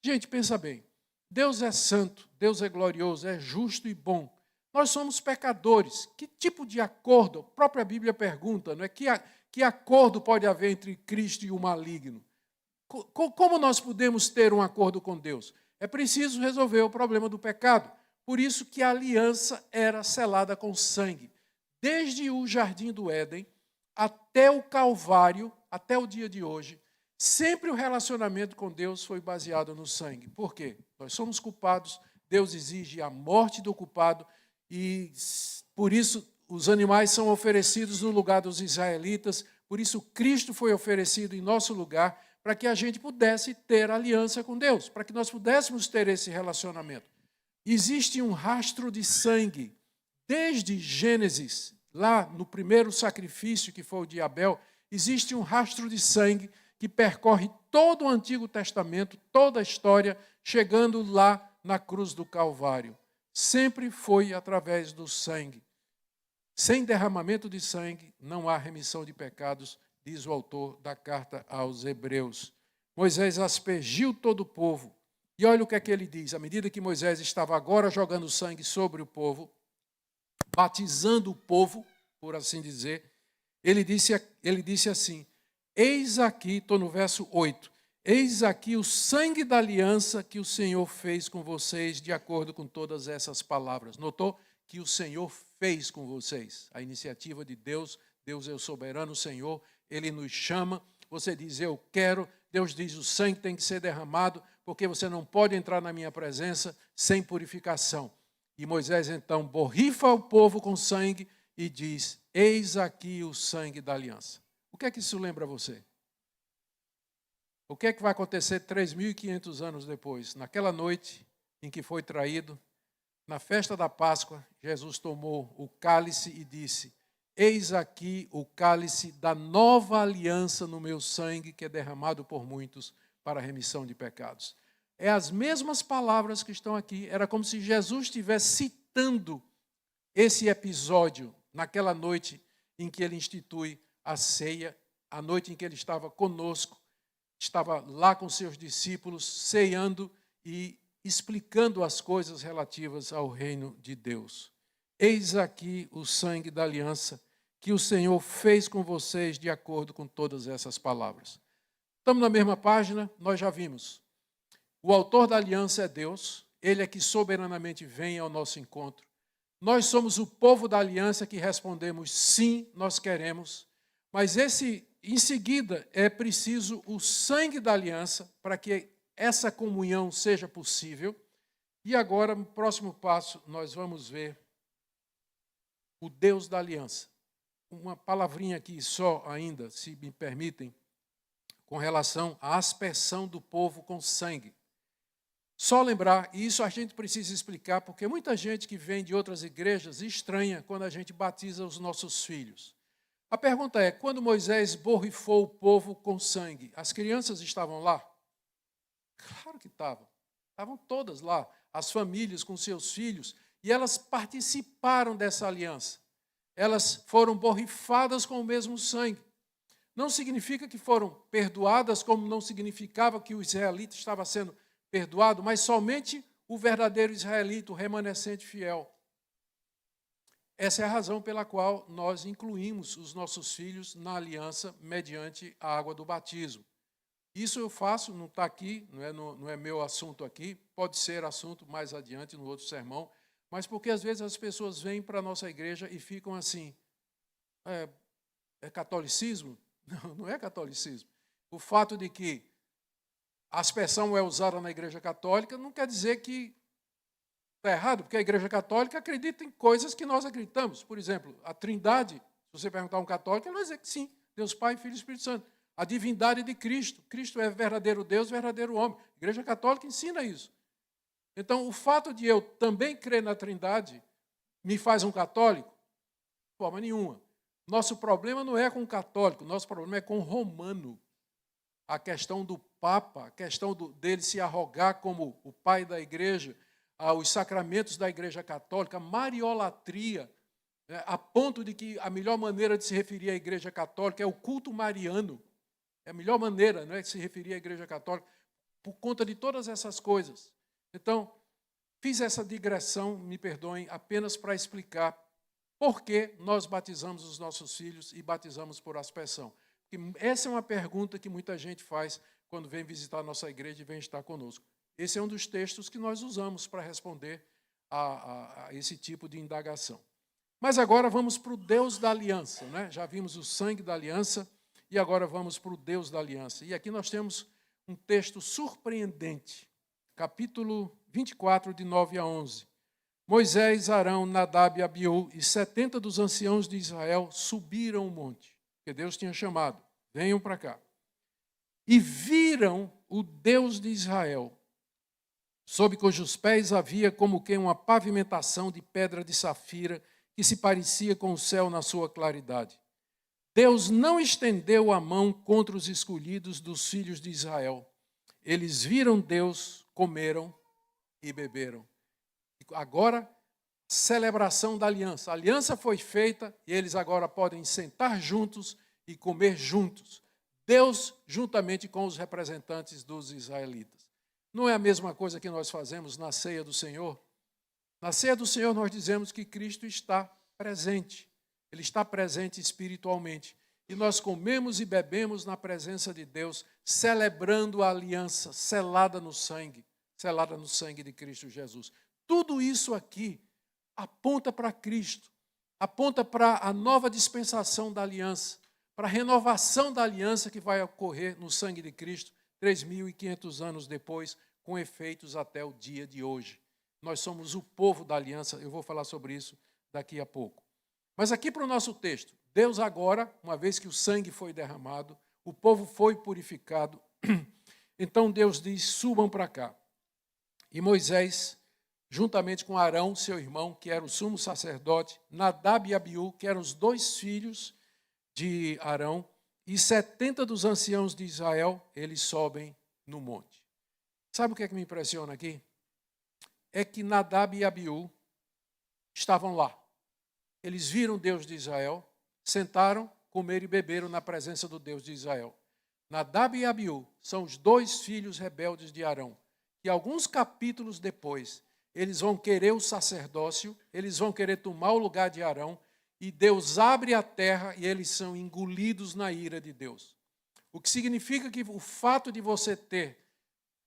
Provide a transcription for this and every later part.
Gente, pensa bem. Deus é santo, Deus é glorioso, é justo e bom. Nós somos pecadores. Que tipo de acordo? A própria Bíblia pergunta, não é? Que acordo pode haver entre Cristo e o maligno? Como nós podemos ter um acordo com Deus? É preciso resolver o problema do pecado. Por isso que a aliança era selada com sangue. Desde o Jardim do Éden até o Calvário, até o dia de hoje, sempre o relacionamento com Deus foi baseado no sangue. Por quê? Nós somos culpados, Deus exige a morte do culpado e, por isso, os animais são oferecidos no lugar dos israelitas, por isso Cristo foi oferecido em nosso lugar, para que a gente pudesse ter aliança com Deus, para que nós pudéssemos ter esse relacionamento. Existe um rastro de sangue, desde Gênesis, lá no primeiro sacrifício, que foi o de Abel, existe um rastro de sangue que percorre todo o Antigo Testamento, toda a história, chegando lá na cruz do Calvário. Sempre foi através do sangue. Sem derramamento de sangue, não há remissão de pecados, diz o autor da carta aos Hebreus. Moisés aspergiu todo o povo. E olha o que é que ele diz. À medida que Moisés estava agora jogando sangue sobre o povo, batizando o povo, por assim dizer, ele disse assim, eis aqui, estou no verso 8, eis aqui o sangue da aliança que o Senhor fez com vocês, de acordo com todas essas palavras. Notou que o Senhor fez com vocês? A iniciativa de Deus, Deus é o soberano Senhor, Ele nos chama, você diz, eu quero, Deus diz, o sangue tem que ser derramado, porque você não pode entrar na minha presença sem purificação. E Moisés, então, borrifa o povo com sangue e diz, eis aqui o sangue da aliança. O que é que isso lembra a você? O que é que vai acontecer 3.500 anos depois? Naquela noite em que foi traído, na festa da Páscoa, Jesus tomou o cálice e disse, eis aqui o cálice da nova aliança no meu sangue, que é derramado por muitos para a remissão de pecados. É as mesmas palavras que estão aqui. Era como se Jesus estivesse citando esse episódio naquela noite em que ele institui a ceia, a noite em que ele estava conosco, estava lá com seus discípulos, ceando e explicando as coisas relativas ao reino de Deus. Eis aqui o sangue da aliança que o Senhor fez com vocês de acordo com todas essas palavras. Estamos na mesma página, nós já vimos. O autor da aliança é Deus, Ele é que soberanamente vem ao nosso encontro. Nós somos o povo da aliança que respondemos sim, nós queremos, mas em seguida é preciso o sangue da aliança para que essa comunhão seja possível. E agora, no próximo passo, nós vamos ver o Deus da aliança. Uma palavrinha aqui só ainda, se me permitem, com relação à aspersão do povo com sangue. Só lembrar, e isso a gente precisa explicar, porque muita gente que vem de outras igrejas estranha quando a gente batiza os nossos filhos. A pergunta é, quando Moisés borrifou o povo com sangue, as crianças estavam lá? Claro que estavam. Estavam todas lá, as famílias com seus filhos, e elas participaram dessa aliança. Elas foram borrifadas com o mesmo sangue. Não significa que foram perdoadas, como não significava que o israelita estava sendo perdoado, mas somente o verdadeiro israelita, o remanescente fiel. Essa é a razão pela qual nós incluímos os nossos filhos na aliança mediante a água do batismo. Isso eu faço, não está aqui, não é meu assunto aqui, pode ser assunto mais adiante no outro sermão, mas porque às vezes as pessoas vêm para a nossa igreja e ficam assim, é catolicismo? Não, não é catolicismo. O fato de que a aspersão é usada na Igreja Católica não quer dizer que está errado, porque a Igreja Católica acredita em coisas que nós acreditamos. Por exemplo, a Trindade, se você perguntar a um católico, ele vai dizer que sim, Deus Pai, Filho e Espírito Santo. A divindade de Cristo. Cristo é verdadeiro Deus, verdadeiro homem. A Igreja Católica ensina isso. Então, o fato de eu também crer na Trindade me faz um católico? De forma nenhuma. Nosso problema não é com o católico, nosso problema é com o romano. A questão do Papa, a questão dele se arrogar como o pai da igreja, os sacramentos da Igreja Católica, a mariolatria, a ponto de que a melhor maneira de se referir à Igreja Católica é o culto mariano. É a melhor maneira, de se referir à Igreja Católica. por conta de todas essas coisas. Então, fiz essa digressão, me perdoem, apenas para explicar por que nós batizamos os nossos filhos e batizamos por aspersão. Porque essa é uma pergunta que muita gente faz quando vem visitar a nossa igreja e vem estar conosco. Esse é um dos textos que nós usamos para responder a esse tipo de indagação. Mas agora vamos para o Deus da aliança, né? Já vimos o sangue da aliança e agora vamos para o Deus da aliança. E aqui nós temos um texto surpreendente, capítulo 24, de 9 a 11. Moisés, Arão, Nadab e Abiú e 70 dos anciãos de Israel subiram o monte, que Deus tinha chamado. Venham para cá. E viram o Deus de Israel, sob cujos pés havia como que uma pavimentação de pedra de safira, que se parecia com o céu na sua claridade. Deus não estendeu a mão contra os escolhidos dos filhos de Israel. Eles viram Deus, comeram e beberam. Agora, celebração da aliança. A aliança foi feita e eles agora podem sentar juntos e comer juntos. Deus juntamente com os representantes dos israelitas. Não é a mesma coisa que nós fazemos na ceia do Senhor? Na ceia do Senhor nós dizemos que Cristo está presente. Ele está presente espiritualmente. E nós comemos e bebemos na presença de Deus, celebrando a aliança selada no sangue de Cristo Jesus. Tudo isso aqui aponta para Cristo, aponta para a nova dispensação da aliança, para a renovação da aliança que vai ocorrer no sangue de Cristo 3.500 anos depois, com efeitos até o dia de hoje. Nós somos o povo da aliança, eu vou falar sobre isso daqui a pouco. Mas aqui para o nosso texto, Deus agora, uma vez que o sangue foi derramado, o povo foi purificado, então Deus diz, subam para cá. E Moisés, juntamente com Arão, seu irmão, que era o sumo sacerdote, Nadab e Abiú, que eram os 2 filhos de Arão, e 70 dos anciãos de Israel, eles sobem no monte. Sabe o que é que me impressiona aqui? É que Nadab e Abiú estavam lá. Eles viram o Deus de Israel, sentaram, comeram e beberam na presença do Deus de Israel. Nadab e Abiú são os 2 filhos rebeldes de Arão, que alguns capítulos depois, eles vão querer o sacerdócio, eles vão querer tomar o lugar de Arão, e Deus abre a terra e eles são engolidos na ira de Deus. O que significa que o fato de você ter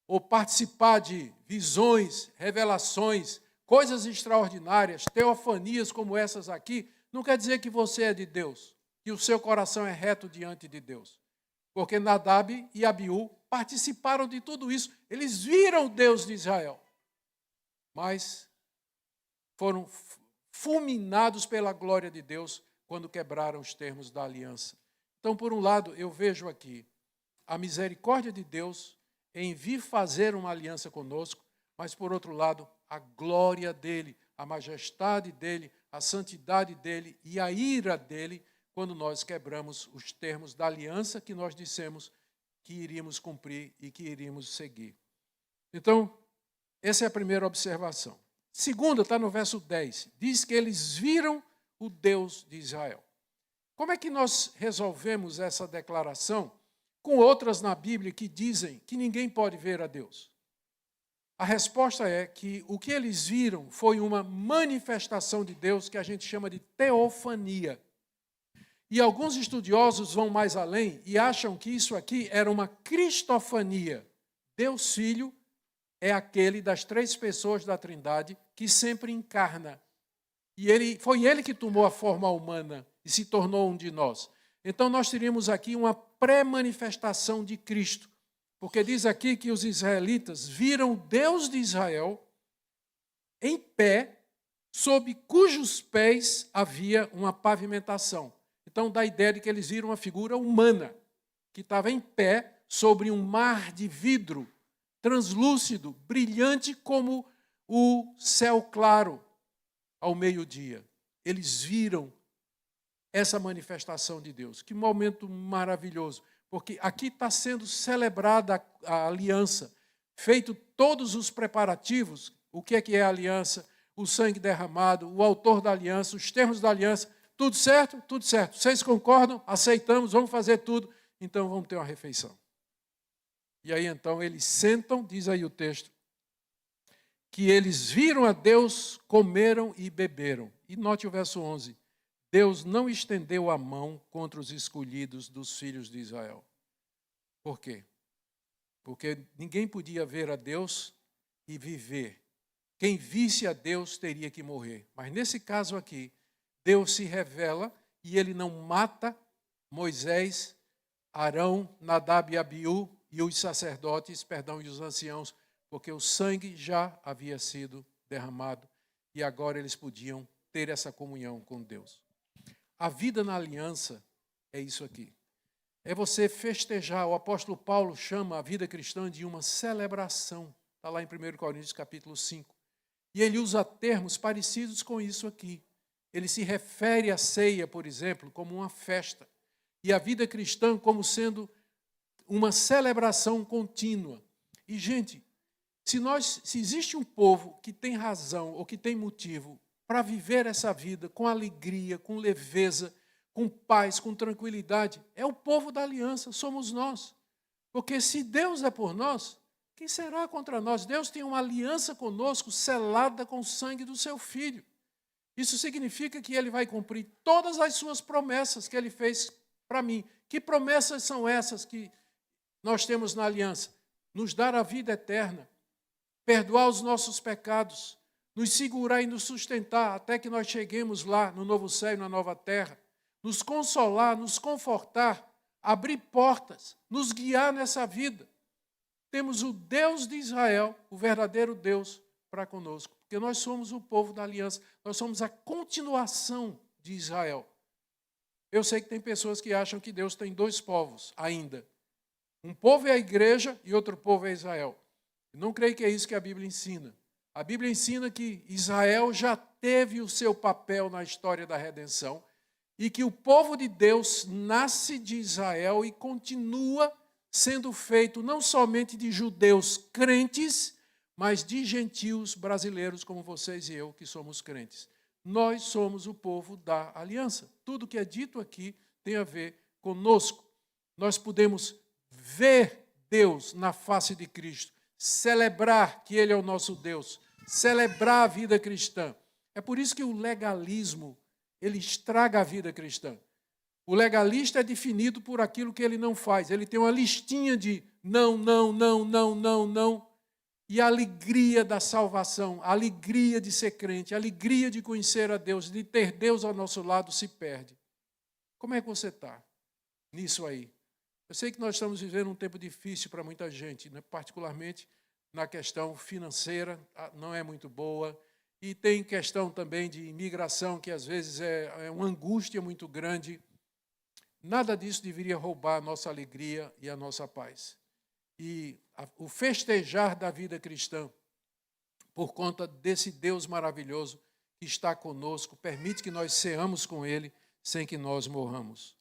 ou participar de visões, revelações, coisas extraordinárias, teofanias como essas aqui, não quer dizer que você é de Deus, que o seu coração é reto diante de Deus. Porque Nadab e Abiú participaram de tudo isso. Eles viram o Deus de Israel, mas foram fulminados pela glória de Deus quando quebraram os termos da aliança. Então, por um lado, eu vejo aqui a misericórdia de Deus em vir fazer uma aliança conosco, mas, por outro lado, a glória dele, a majestade dele, a santidade dele e a ira dele, quando nós quebramos os termos da aliança que nós dissemos que iríamos cumprir e que iríamos seguir. Então, essa é a primeira observação. Segunda, está no verso 10, diz que eles viram o Deus de Israel. Como é que nós resolvemos essa declaração com outras na Bíblia que dizem que ninguém pode ver a Deus? A resposta é que o que eles viram foi uma manifestação de Deus que a gente chama de teofania. E alguns estudiosos vão mais além e acham que isso aqui era uma cristofania. Deus Filho é aquele das 3 pessoas da Trindade que sempre encarna. E foi ele que tomou a forma humana e se tornou um de nós. Então nós teríamos aqui uma pré-manifestação de Cristo. Porque diz aqui que os israelitas viram o Deus de Israel em pé, sob cujos pés havia uma pavimentação. Então dá a ideia de que eles viram uma figura humana, que estava em pé sobre um mar de vidro, translúcido, brilhante como o céu claro ao meio-dia. Eles viram essa manifestação de Deus. Que momento maravilhoso, porque aqui está sendo celebrada a aliança, feito todos os preparativos. O que é a aliança? O sangue derramado, o autor da aliança, os termos da aliança. Tudo certo? Tudo certo. Vocês concordam? Aceitamos, vamos fazer tudo. Então vamos ter uma refeição. E aí então eles sentam, diz aí o texto, que eles viram a Deus, comeram e beberam. E note o verso 11. Deus não estendeu a mão contra os escolhidos dos filhos de Israel. Por quê? Porque ninguém podia ver a Deus e viver. Quem visse a Deus teria que morrer. Mas nesse caso aqui, Deus se revela e ele não mata Moisés, Arão, Nadab e Abiú e os sacerdotes, e os anciãos, porque o sangue já havia sido derramado e agora eles podiam ter essa comunhão com Deus. A vida na aliança é isso aqui. É você festejar. O apóstolo Paulo chama a vida cristã de uma celebração. Está lá em 1 Coríntios capítulo 5. E ele usa termos parecidos com isso aqui. Ele se refere à ceia, por exemplo, como uma festa. E a vida cristã como sendo uma celebração contínua. E, gente, se existe um povo que tem razão ou que tem motivo para viver essa vida com alegria, com leveza, com paz, com tranquilidade, é o povo da aliança, somos nós. Porque se Deus é por nós, quem será contra nós? Deus tem uma aliança conosco selada com o sangue do seu Filho. Isso significa que ele vai cumprir todas as suas promessas que ele fez para mim. Que promessas são essas que nós temos na aliança? Nos dar a vida eterna, perdoar os nossos pecados, nos segurar e nos sustentar até que nós cheguemos lá no novo céu e na nova terra, nos consolar, nos confortar, abrir portas, nos guiar nessa vida. Temos o Deus de Israel, o verdadeiro Deus, para conosco, porque nós somos o povo da aliança, nós somos a continuação de Israel. Eu sei que tem pessoas que acham que Deus tem dois povos ainda. Um povo é a igreja e outro povo é Israel. Não creio que é isso que a Bíblia ensina. A Bíblia ensina que Israel já teve o seu papel na história da redenção e que o povo de Deus nasce de Israel e continua sendo feito não somente de judeus crentes, mas de gentios brasileiros como vocês e eu, que somos crentes. Nós somos o povo da aliança. Tudo que é dito aqui tem a ver conosco. Nós podemos ver Deus na face de Cristo, celebrar que Ele é o nosso Deus, celebrar a vida cristã. É por isso que o legalismo, ele estraga a vida cristã. O legalista é definido por aquilo que ele não faz. Ele tem uma listinha de não, não, não, não, não, não. E a alegria da salvação, a alegria de ser crente, a alegria de conhecer a Deus, de ter Deus ao nosso lado, se perde. Como é que você está nisso aí? Eu sei que nós estamos vivendo um tempo difícil para muita gente, né? Particularmente na questão financeira, não é muito boa. E tem questão também de imigração, que às vezes é uma angústia muito grande. Nada disso deveria roubar a nossa alegria e a nossa paz. E o festejar da vida cristã, por conta desse Deus maravilhoso que está conosco, permite que nós ceamos com Ele sem que nós morramos.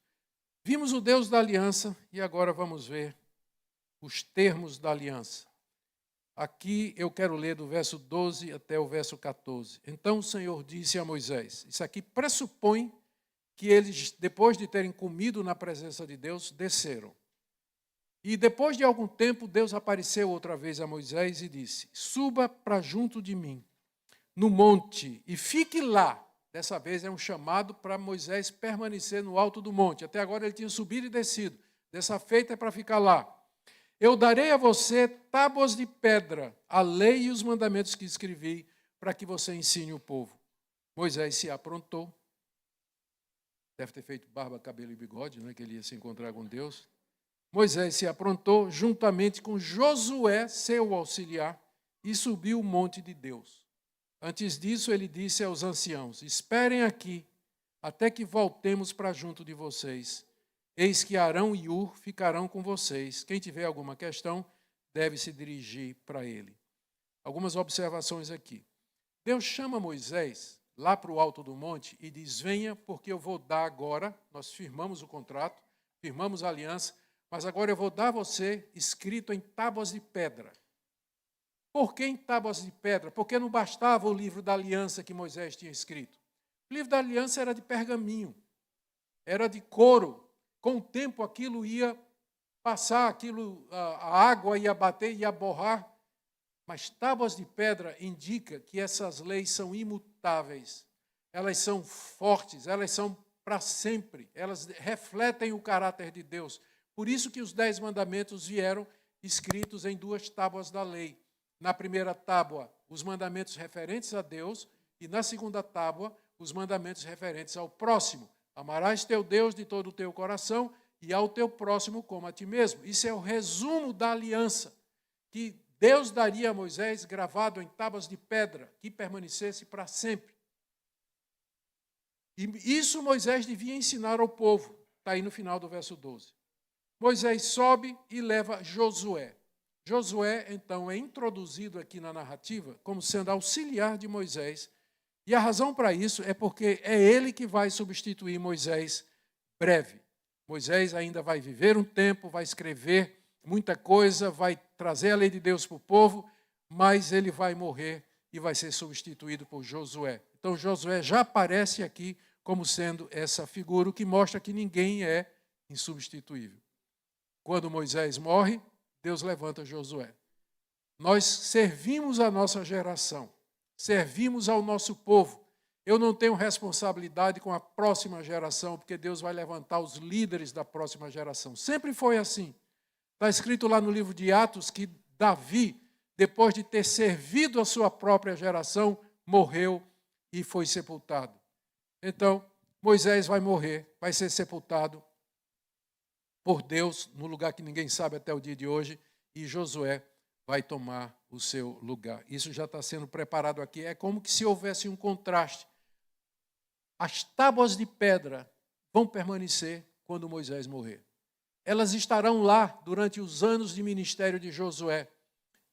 Vimos o Deus da aliança e agora vamos ver os termos da aliança. Aqui eu quero ler do verso 12 até o verso 14. Então o Senhor disse a Moisés, isso aqui pressupõe que eles, depois de terem comido na presença de Deus, desceram. E depois de algum tempo, Deus apareceu outra vez a Moisés e disse, suba para junto de mim, no monte, e fique lá. Dessa vez é um chamado para Moisés permanecer no alto do monte. Até agora ele tinha subido e descido. Dessa feita é para ficar lá. Eu darei a você tábuas de pedra, a lei e os mandamentos que escrevi, para que você ensine o povo. Moisés se aprontou. Deve ter feito barba, cabelo e bigode, né, que ele ia se encontrar com Deus. Moisés se aprontou juntamente com Josué, seu auxiliar, e subiu o monte de Deus. Antes disso, ele disse aos anciãos, esperem aqui, até que voltemos para junto de vocês. Eis que Arão e Ur ficarão com vocês. Quem tiver alguma questão, deve se dirigir para ele. Algumas observações aqui. Deus chama Moisés lá para o alto do monte e diz, venha, porque eu vou dar agora, nós firmamos o contrato, firmamos a aliança, mas agora eu vou dar a você escrito em tábuas de pedra. Por que em tábuas de pedra? Porque não bastava o livro da aliança que Moisés tinha escrito. O livro da aliança era de pergaminho, era de couro. Com o tempo aquilo ia passar aquilo, a água ia bater, ia borrar. Mas tábuas de pedra indica que essas leis são imutáveis, elas são fortes, elas são para sempre, elas refletem o caráter de Deus. Por isso que os 10 mandamentos vieram escritos em 2 tábuas da lei. Na primeira tábua, os mandamentos referentes a Deus, e na segunda tábua, os mandamentos referentes ao próximo. Amarás teu Deus de todo o teu coração e ao teu próximo como a ti mesmo. Isso é o resumo da aliança que Deus daria a Moisés gravado em tábuas de pedra, que permanecesse para sempre. E isso Moisés devia ensinar ao povo. Está aí no final do verso 12. Moisés sobe e leva Josué. Josué, então, é introduzido aqui na narrativa como sendo auxiliar de Moisés. E a razão para isso é porque é ele que vai substituir Moisés breve. Moisés ainda vai viver um tempo, vai escrever muita coisa, vai trazer a lei de Deus para o povo, mas ele vai morrer e vai ser substituído por Josué. Então, Josué já aparece aqui como sendo essa figura, o que mostra que ninguém é insubstituível. Quando Moisés morre, Deus levanta Josué. Nós servimos a nossa geração, servimos ao nosso povo. Eu não tenho responsabilidade com a próxima geração, porque Deus vai levantar os líderes da próxima geração. Sempre foi assim. Está escrito lá no livro de Atos que Davi, depois de ter servido a sua própria geração, morreu e foi sepultado. Então, Moisés vai morrer, vai ser sepultado por Deus, no lugar que ninguém sabe até o dia de hoje, e Josué vai tomar o seu lugar. Isso já está sendo preparado aqui. É como que se houvesse um contraste. As tábuas de pedra vão permanecer quando Moisés morrer. Elas estarão lá durante os anos de ministério de Josué,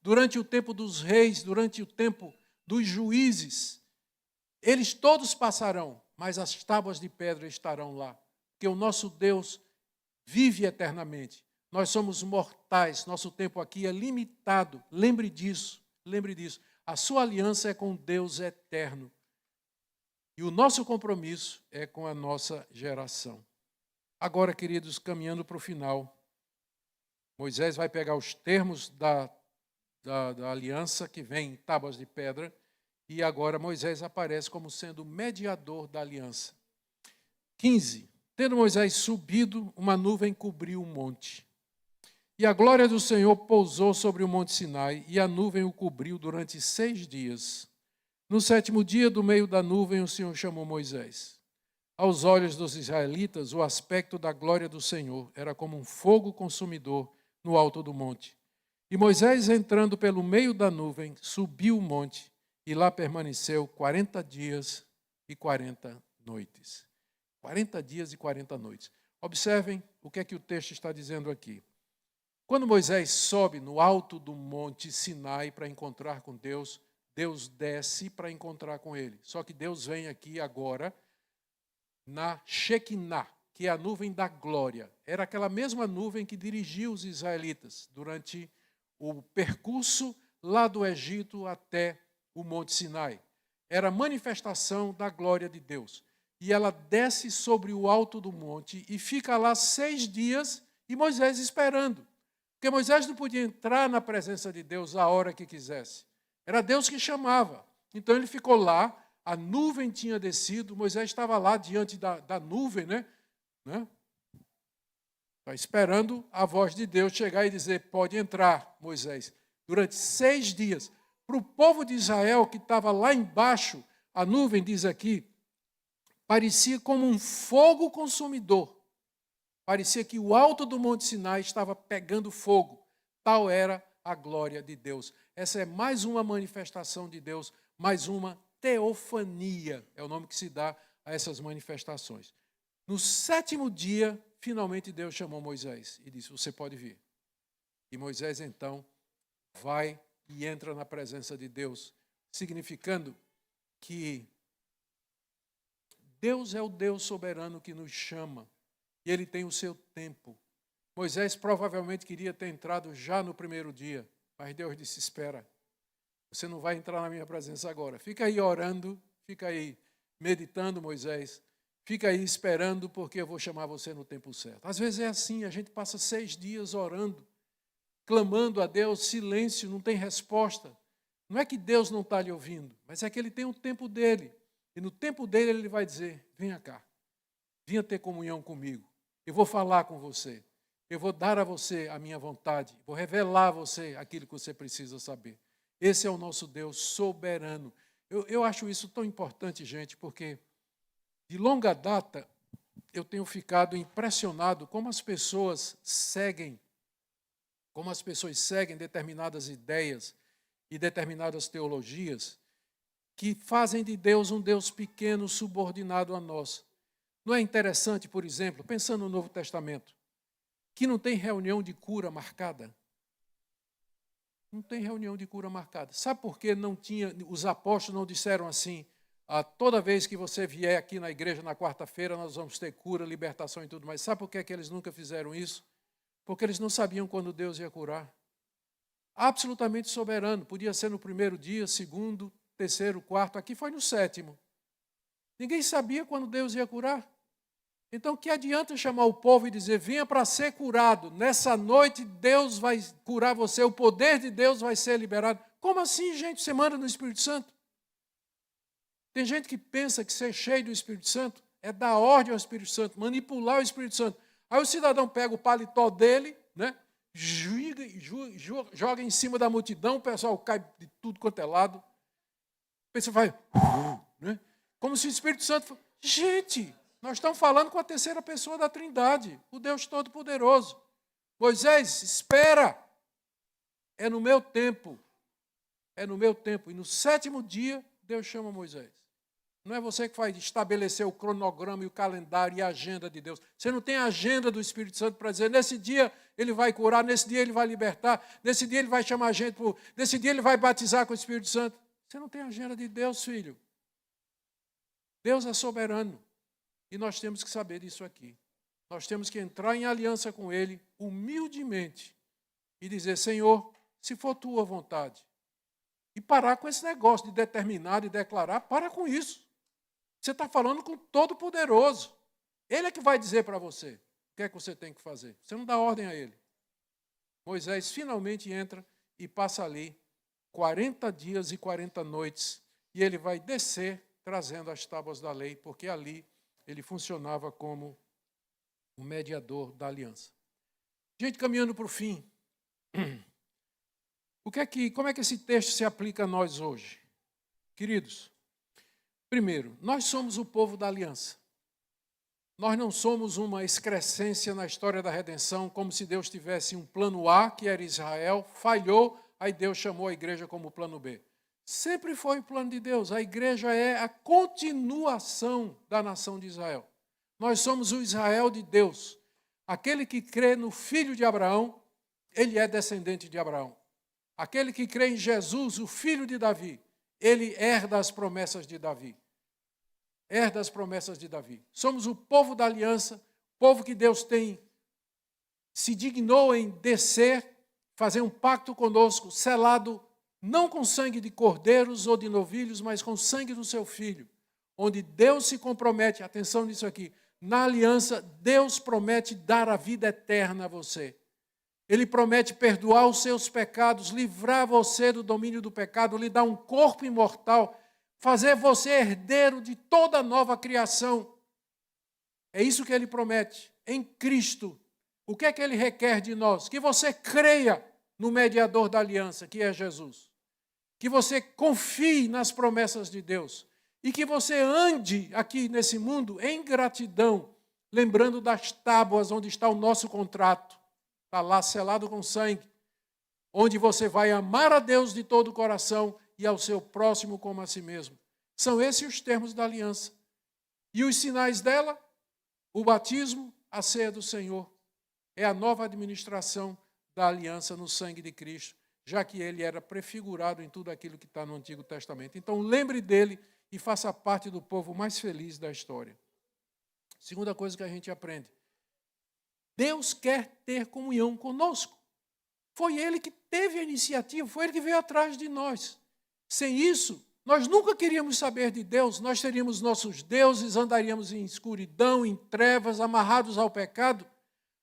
durante o tempo dos reis, durante o tempo dos juízes. Eles todos passarão, mas as tábuas de pedra estarão lá, porque o nosso Deus vive eternamente. Nós somos mortais, nosso tempo aqui é limitado. Lembre disso, lembre disso. A sua aliança é com Deus eterno. E o nosso compromisso é com a nossa geração. Agora, queridos, caminhando para o final, Moisés vai pegar os termos da aliança, que vem em tábuas de pedra, e agora Moisés aparece como sendo o mediador da aliança. 15. Tendo Moisés subido, uma nuvem cobriu o monte. E a glória do Senhor pousou sobre o monte Sinai, e a nuvem o cobriu durante 6 dias. No 7º dia, do meio da nuvem, o Senhor chamou Moisés. Aos olhos dos israelitas, o aspecto da glória do Senhor era como um fogo consumidor no alto do monte. E Moisés, entrando pelo meio da nuvem, subiu o monte, e lá permaneceu 40 dias e 40 noites. 40 dias e 40 noites. Observem o que é que o texto está dizendo aqui. Quando Moisés sobe no alto do monte Sinai para encontrar com Deus, Deus desce para encontrar com ele. Só que Deus vem aqui agora na Shekinah, que é a nuvem da glória. Era aquela mesma nuvem que dirigiu os israelitas durante o percurso lá do Egito até o monte Sinai. Era a manifestação da glória de Deus. E ela desce sobre o alto do monte e fica lá 6 dias e Moisés esperando. Porque Moisés não podia entrar na presença de Deus a hora que quisesse. Era Deus que chamava. Então ele ficou lá, a nuvem tinha descido, Moisés estava lá diante da nuvem, né? Está esperando a voz de Deus chegar e dizer, pode entrar, Moisés. Durante 6 dias. Para o povo de Israel que estava lá embaixo, a nuvem, diz aqui, parecia como um fogo consumidor. Parecia que o alto do Monte Sinai estava pegando fogo. Tal era a glória de Deus. Essa é mais uma manifestação de Deus, mais uma teofania. É o nome que se dá a essas manifestações. No 7º dia, finalmente Deus chamou Moisés e disse, você pode vir. E Moisés, então, vai e entra na presença de Deus, significando que Deus é o Deus soberano que nos chama. E ele tem o seu tempo. Moisés provavelmente queria ter entrado já no 1º dia, mas Deus disse, espera, você não vai entrar na minha presença agora. Fica aí orando, fica aí meditando, Moisés. fica aí esperando porque eu vou chamar você no tempo certo. Às vezes é assim, a gente passa 6 dias orando, clamando a Deus, silêncio, não tem resposta. Não é que Deus não está lhe ouvindo, mas é que Ele tem o tempo dele. E no tempo dele Ele vai dizer, venha cá, venha ter comunhão comigo. Eu vou falar com você. Eu vou dar a você a minha vontade. Vou revelar a você aquilo que você precisa saber. Esse é o nosso Deus soberano. Eu acho isso tão importante, gente, porque de longa data eu tenho ficado impressionado como as pessoas seguem determinadas ideias e determinadas teologias que fazem de Deus um Deus pequeno, subordinado a nós. Não é interessante, por exemplo, pensando no Novo Testamento, que não tem reunião de cura marcada? Não tem reunião de cura marcada. Sabe por que não tinha, os apóstolos não disseram assim, toda vez que você vier aqui na igreja na quarta-feira, nós vamos ter cura, libertação e tudo mais. Sabe por que eles nunca fizeram isso? Porque eles não sabiam quando Deus ia curar. Absolutamente soberano. Podia ser no primeiro dia, segundo, terceiro, quarto. Aqui foi no 7º. Ninguém sabia quando Deus ia curar. Então, que adianta chamar o povo e dizer, venha para ser curado. Nessa noite, Deus vai curar você, o poder de Deus vai ser liberado. Como assim, gente? Você manda no Espírito Santo? Tem gente que pensa que ser cheio do Espírito Santo é dar ordem ao Espírito Santo, manipular o Espírito Santo. Aí o cidadão pega o paletó dele, né, joga em cima da multidão, o pessoal cai de tudo quanto é lado. O pessoal vai, né, como se o Espírito Santo... Gente, nós estamos falando com a terceira pessoa da Trindade, o Deus Todo-Poderoso. Moisés, espera. É no meu tempo. É no meu tempo. E no 7º dia, Deus chama Moisés. Não é você que vai estabelecer o cronograma e o calendário e a agenda de Deus. Você não tem a agenda do Espírito Santo para dizer, nesse dia ele vai curar, nesse dia ele vai libertar, nesse dia ele vai chamar a gente, nesse dia ele vai batizar com o Espírito Santo. Você não tem a agenda de Deus, filho. Deus é soberano. E nós temos que saber disso aqui. Nós temos que entrar em aliança com Ele, humildemente, e dizer, Senhor, se for tua vontade. E parar com esse negócio de determinar e declarar, para com isso. Você está falando com o Todo-Poderoso. Ele é que vai dizer para você o que é que você tem que fazer. Você não dá ordem a ele. Moisés finalmente entra e passa ali 40 dias e 40 noites. E ele vai descer trazendo as tábuas da lei, porque ali ele funcionava como o mediador da aliança. Gente, caminhando para o fim. Como é que esse texto se aplica a nós hoje? Queridos, primeiro, nós somos o povo da aliança. Nós não somos uma excrescência na história da redenção, como se Deus tivesse um plano A, que era Israel, falhou, aí Deus chamou a igreja como plano B. Sempre foi o plano de Deus. A igreja é a continuação da nação de Israel. Nós somos o Israel de Deus. Aquele que crê no filho de Abraão, ele é descendente de Abraão. Aquele que crê em Jesus, o filho de Davi, ele herda as promessas de Davi. Herda as promessas de Davi. Somos o povo da aliança, povo que Deus se dignou em descer, fazer um pacto conosco, selado não com sangue de cordeiros ou de novilhos, mas com sangue do seu filho, onde Deus se compromete, atenção nisso aqui, na aliança, Deus promete dar a vida eterna a você. Ele promete perdoar os seus pecados, livrar você do domínio do pecado, lhe dar um corpo imortal, fazer você herdeiro de toda nova criação. É isso que ele promete, em Cristo. O que é que ele requer de nós? Que você creia no mediador da aliança, que é Jesus. Que você confie nas promessas de Deus. E que você ande aqui nesse mundo em gratidão, lembrando das tábuas onde está o nosso contrato. Está lá selado com sangue. Onde você vai amar a Deus de todo o coração e ao seu próximo como a si mesmo. São esses os termos da aliança. E os sinais dela? O batismo, a ceia do Senhor. É a nova administração da aliança no sangue de Cristo, já que ele era prefigurado em tudo aquilo que está no Antigo Testamento. Então, lembre dele e faça parte do povo mais feliz da história. Segunda coisa que a gente aprende. Deus quer ter comunhão conosco. Foi ele que teve a iniciativa, foi ele que veio atrás de nós. Sem isso, nós nunca queríamos saber de Deus, nós teríamos nossos deuses, andaríamos em escuridão, em trevas, amarrados ao pecado.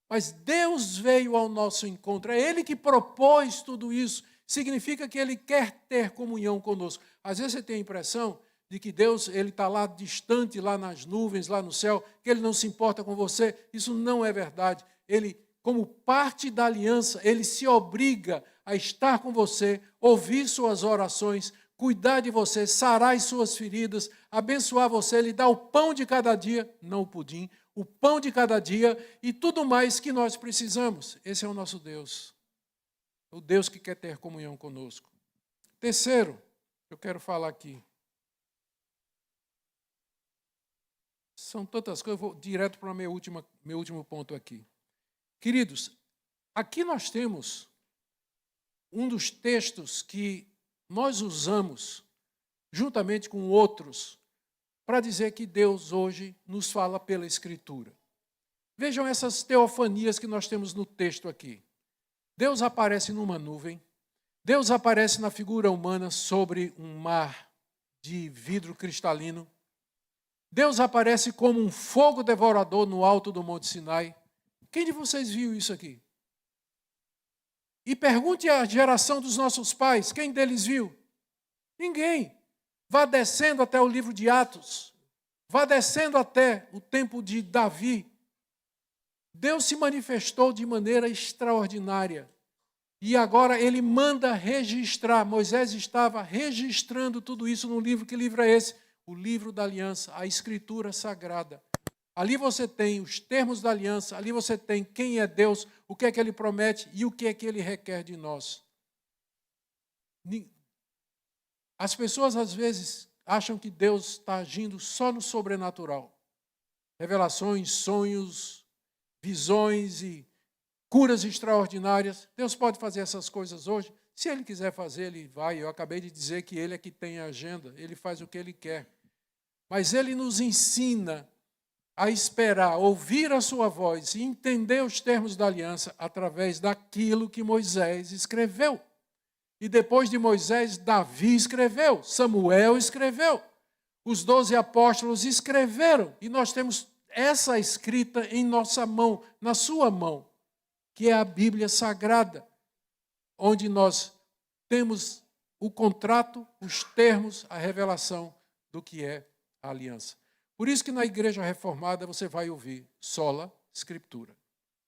Mas Deus veio ao nosso encontro, é Ele que propôs tudo isso. Significa que Ele quer ter comunhão conosco. Às vezes você tem a impressão de que Deus está lá distante, lá nas nuvens, lá no céu, que Ele não se importa com você. Isso não é verdade. Ele, como parte da aliança, Ele se obriga a estar com você, ouvir suas orações, cuidar de você, sarar as suas feridas, abençoar você, lhe dar o pão de cada dia, não o pudim, o pão de cada dia e tudo mais que nós precisamos. Esse é o nosso Deus. O Deus que quer ter comunhão conosco. Terceiro, eu quero falar aqui. São tantas coisas, eu vou direto para o meu último ponto aqui. Queridos, aqui nós temos um dos textos que nós usamos, juntamente com outros, para dizer que Deus hoje nos fala pela Escritura. Vejam essas teofanias que nós temos no texto aqui. Deus aparece numa nuvem, Deus aparece na figura humana sobre um mar de vidro cristalino, Deus aparece como um fogo devorador no alto do Monte Sinai. Quem de vocês viu isso aqui? E pergunte à geração dos nossos pais, quem deles viu? Ninguém. Vá descendo até o livro de Atos, vá descendo até o tempo de Davi. Deus se manifestou de maneira extraordinária. E agora ele manda registrar. Moisés estava registrando tudo isso no livro. Que livro é esse? O livro da aliança, a Escritura Sagrada. Ali você tem os termos da aliança, ali você tem quem é Deus, o que é que Ele promete e o que é que Ele requer de nós. As pessoas, às vezes, acham que Deus está agindo só no sobrenatural. Revelações, sonhos, visões e curas extraordinárias. Deus pode fazer essas coisas hoje? Se Ele quiser fazer, Ele vai. Eu acabei de dizer que Ele é que tem a agenda, Ele faz o que Ele quer. Mas Ele nos ensina a esperar, ouvir a sua voz e entender os termos da aliança através daquilo que Moisés escreveu. E depois de Moisés, Davi escreveu, Samuel escreveu, os 12 apóstolos escreveram, e nós temos essa escrita em nossa mão, na sua mão, que é a Bíblia Sagrada, onde nós temos o contrato, os termos, a revelação do que é a aliança. Por isso que na Igreja Reformada você vai ouvir sola Escritura.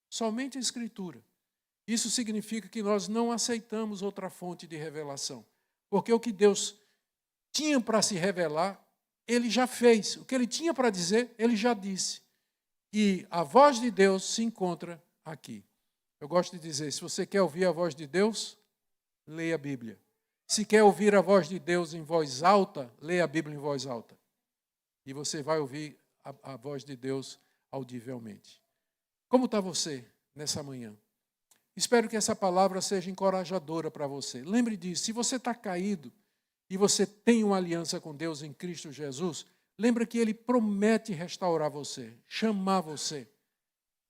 Somente a Escritura. Isso significa que nós não aceitamos outra fonte de revelação. Porque o que Deus tinha para se revelar, Ele já fez. O que Ele tinha para dizer, Ele já disse. E a voz de Deus se encontra aqui. Eu gosto de dizer, se você quer ouvir a voz de Deus, leia a Bíblia. Se quer ouvir a voz de Deus em voz alta, leia a Bíblia em voz alta. E você vai ouvir a voz de Deus audivelmente. Como está você nessa manhã? Espero que essa palavra seja encorajadora para você. Lembre disso, se você está caído e você tem uma aliança com Deus em Cristo Jesus, lembre que Ele promete restaurar você, chamar você.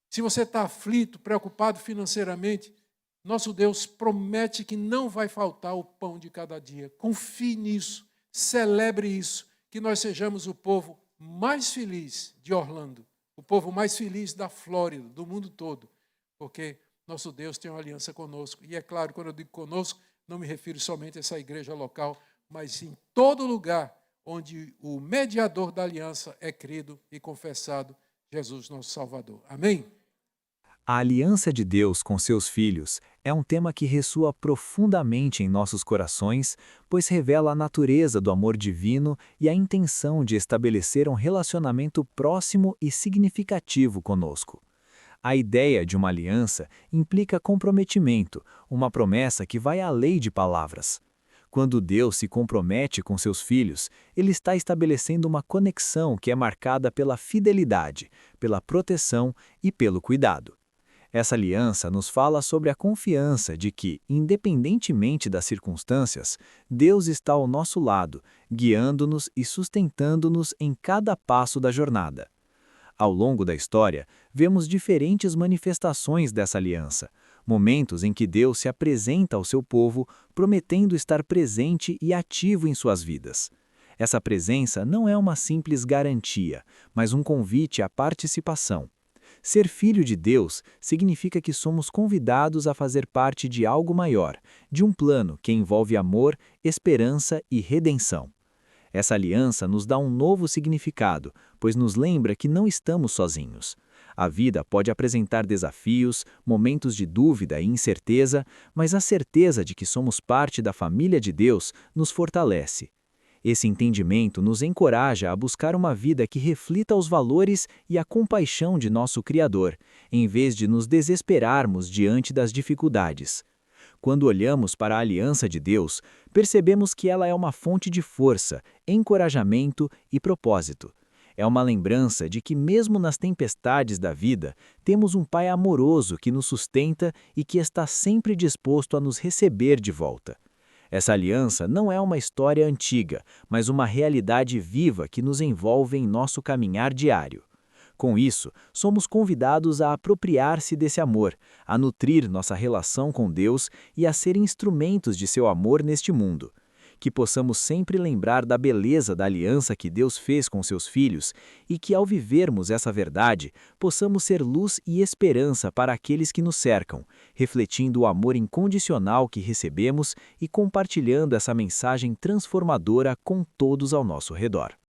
Se você está aflito, preocupado financeiramente, nosso Deus promete que não vai faltar o pão de cada dia. Confie nisso, celebre isso. Que nós sejamos o povo mais feliz de Orlando, o povo mais feliz da Flórida, do mundo todo, porque nosso Deus tem uma aliança conosco. E é claro, quando eu digo conosco, não me refiro somente a essa igreja local, mas em todo lugar onde o mediador da aliança é crido e confessado, Jesus nosso Salvador. Amém? A aliança de Deus com seus filhos é um tema que ressoa profundamente em nossos corações, pois revela a natureza do amor divino e a intenção de estabelecer um relacionamento próximo e significativo conosco. A ideia de uma aliança implica comprometimento, uma promessa que vai além de palavras. Quando Deus se compromete com seus filhos, Ele está estabelecendo uma conexão que é marcada pela fidelidade, pela proteção e pelo cuidado. Essa aliança nos fala sobre a confiança de que, independentemente das circunstâncias, Deus está ao nosso lado, guiando-nos e sustentando-nos em cada passo da jornada. Ao longo da história, vemos diferentes manifestações dessa aliança, momentos em que Deus se apresenta ao seu povo, prometendo estar presente e ativo em suas vidas. Essa presença não é uma simples garantia, mas um convite à participação. Ser filho de Deus significa que somos convidados a fazer parte de algo maior, de um plano que envolve amor, esperança e redenção. Essa aliança nos dá um novo significado, pois nos lembra que não estamos sozinhos. A vida pode apresentar desafios, momentos de dúvida e incerteza, mas a certeza de que somos parte da família de Deus nos fortalece. Esse entendimento nos encoraja a buscar uma vida que reflita os valores e a compaixão de nosso Criador, em vez de nos desesperarmos diante das dificuldades. Quando olhamos para a aliança de Deus, percebemos que ela é uma fonte de força, encorajamento e propósito. É uma lembrança de que, mesmo nas tempestades da vida, temos um Pai amoroso que nos sustenta e que está sempre disposto a nos receber de volta. Essa aliança não é uma história antiga, mas uma realidade viva que nos envolve em nosso caminhar diário. Com isso, somos convidados a apropriar-se desse amor, a nutrir nossa relação com Deus e a ser instrumentos de seu amor neste mundo. Que possamos sempre lembrar da beleza da aliança que Deus fez com seus filhos e que, ao vivermos essa verdade, possamos ser luz e esperança para aqueles que nos cercam, refletindo o amor incondicional que recebemos e compartilhando essa mensagem transformadora com todos ao nosso redor.